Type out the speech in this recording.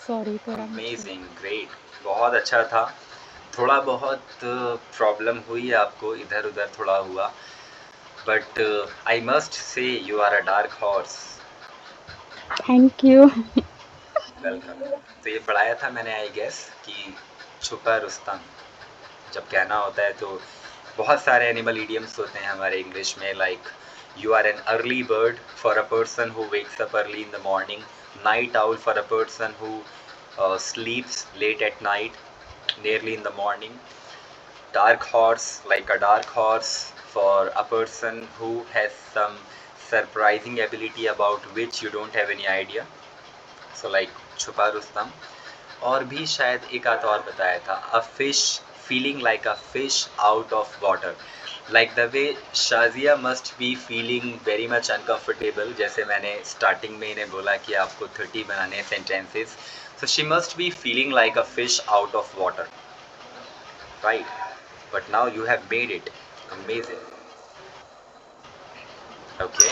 Sorry थोड़ा मुझे। Amazing, great, बहुत अच्छा था। थोड़ा बहुत प्रॉब्लम हुई आपको, इधर उधर थोड़ा हुआ, but I must say you are a dark horse. Thank you. Welcome. तो ये पढ़ाया था मैंने, आई गेस, कि छुपा रुस्तम जब कहना होता है तो बहुत सारे एनिमल इडियम्स होते हैं हमारे इंग्लिश में, like you are an early bird for a person who wakes up early in the morning, night owl for a person who sleeps late at night, nearly in the morning, dark horse, like a dark horse for a person who has some surprising ability about which you don't have any idea, so like छुपा रुस्तम। और भी शायद एक आध और बताया था, a fish feeling like a fish out of water, like the way Shazia must be feeling very much uncomfortable, जैसे मैंने स्टार्टिंग में इन्हें बोला कि आपको 30 बनाने sentences, so she must be feeling like a fish out of water, right? But now you have made it amazing. Okay.